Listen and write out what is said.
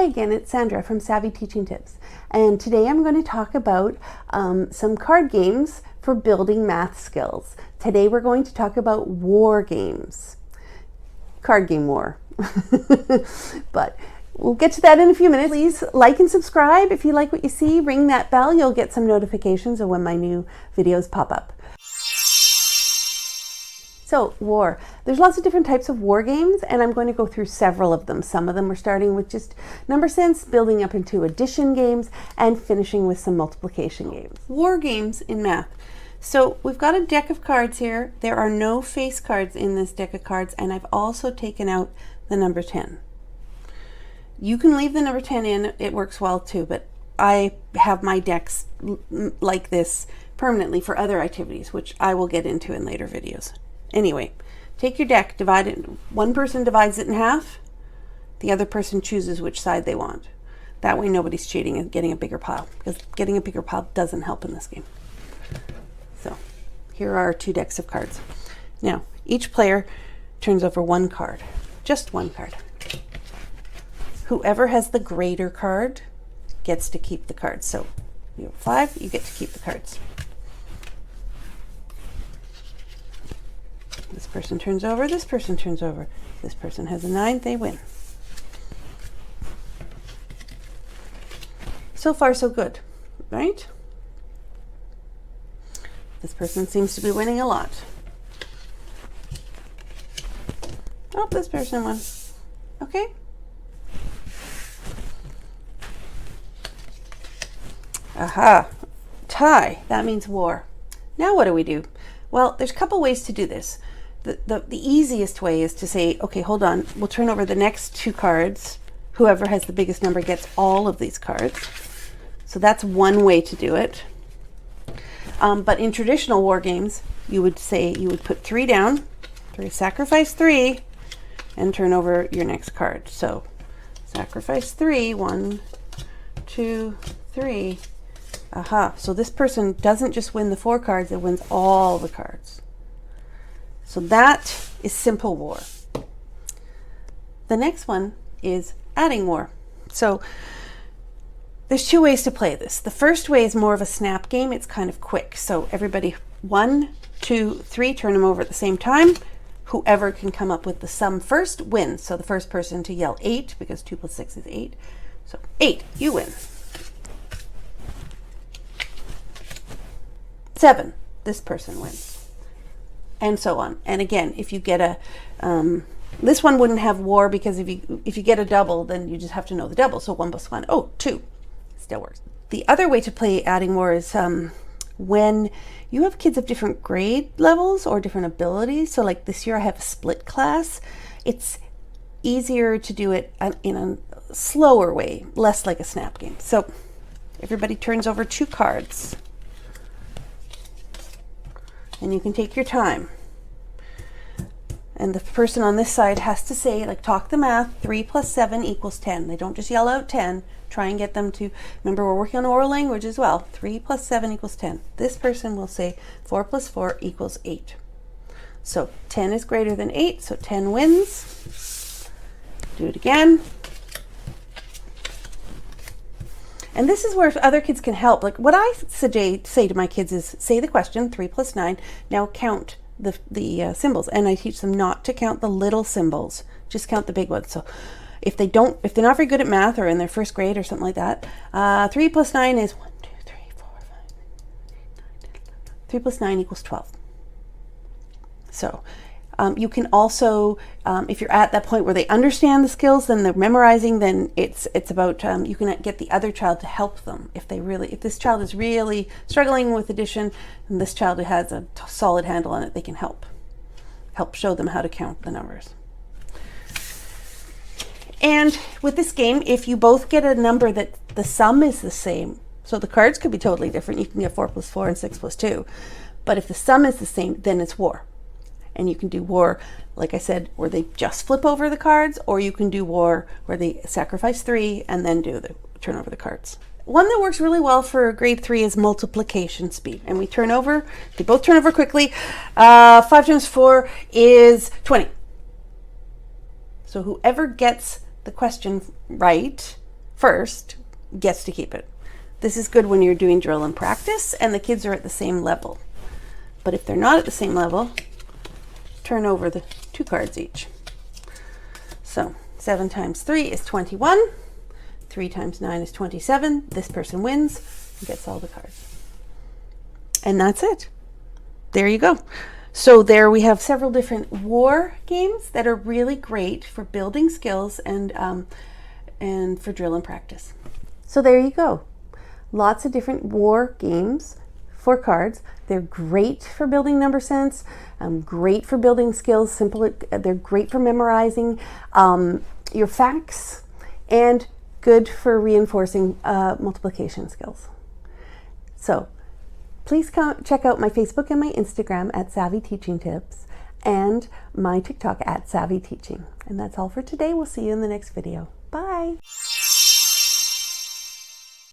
Hi again, it's Sandra from Savvy Teaching Tips, and today I'm going to talk about some card games for building math skills. Today we're going to talk about war games. Card game war. But we'll get to that in a few minutes. Please like and subscribe if you like what you see. Ring that bell, you'll get some notifications of when my new videos pop up. So, war. There's lots of different types of war games, and I'm going to go through several of them. Some of them are starting with just number sense, building up into addition games, and finishing with some multiplication games. War games in math. So we've got a deck of cards here. There are no face cards in this deck of cards, and I've also taken out the number 10. You can leave the number 10 in, it works well too, but I have my decks like this permanently for other activities, which I will get into in later videos. Anyway, take your deck, divide it. One person divides it in half. The other person chooses which side they want. That way nobody's cheating and getting a bigger pile, because getting a bigger pile doesn't help in this game. So here are our two decks of cards. Now, each player turns over one card, just one card. Whoever has the greater card gets to keep the cards. So you have 5, you get to keep the cards. This person turns over, this person turns over. This person has a 9, they win. So far, so good, right? This person seems to be winning a lot. Oh, this person won. Okay. Aha, tie, that means war. Now what do we do? Well, there's a couple ways to do this. The easiest way is to say, okay, hold on, we'll turn over the next 2 cards. Whoever has the biggest number gets all of these cards. So that's one way to do it. But in traditional war games, you would put 3 down, sacrifice 3, and turn over your next card. So sacrifice 3, 1, 2, 3. Aha, so this person doesn't just win the 4 cards, it wins all the cards. So that is simple war. The next one is adding war. So there's 2 ways to play this. The first way is more of a snap game. It's kind of quick. So everybody 1, 2, 3, turn them over at the same time. Whoever can come up with the sum first wins. So the first person to yell 8, because 2 plus 6 is 8. So 8, you win. 7, this person wins. And so on. And again, if you get a, this one wouldn't have war, because if you get a double, then you just have to know the double. So 1 plus 1, 2, still works. The other way to play adding war is when you have kids of different grade levels or different abilities. So like this year I have a split class. It's easier to do it in a slower way, less like a snap game. So everybody turns over 2 cards. And you can take your time. And the person on this side has to say, like, talk the math, 3 plus 7 equals 10. They don't just yell out 10. Try and get them to, remember we're working on oral language as well. 3 plus 7 equals 10. This person will say 4 plus 4 equals 8. So 10 is greater than 8, so 10 wins. Do it again. And this is where other kids can help. Like what I say to my kids is, say the question, 3 plus 9, now count the symbols. And I teach them not to count the little symbols, just count the big ones. So if they're not very good at math or in their first grade or something like that, 3 plus 9 is 1, 2, 3, 4, 5, 3 plus 9 equals 12. So you can also, if you're at that point where they understand the skills, then they're memorizing, then it's about, you can get the other child to help them. If this child is really struggling with addition, and this child who has a solid handle on it, they can help show them how to count the numbers. And with this game, if you both get a number that the sum is the same, so the cards could be totally different. You can get 4 plus 4 and 6 plus 2. But if the sum is the same, then it's war. And you can do war, like I said, where they just flip over the cards, or you can do war where they sacrifice 3 and then turn over the cards. One that works really well for grade 3 is multiplication speed. And they both turn over quickly. 5 times 4 is 20. So whoever gets the question right first gets to keep it. This is good when you're doing drill and practice and the kids are at the same level. But if they're not at the same level, turn over the 2 cards each. So 7 times 3 is 21. 3 times 9 is 27. This person wins and gets all the cards. And that's it. There you go. So there we have several different war games that are really great for building skills and for drill and practice. So there you go. Lots of different war games for cards. They're great for building number sense, great for building skills. They're great for memorizing your facts, and good for reinforcing multiplication skills. So please check out my Facebook and my Instagram at Savvy Teaching Tips and my TikTok at Savvy Teaching. And that's all for today. We'll see you in the next video. Bye.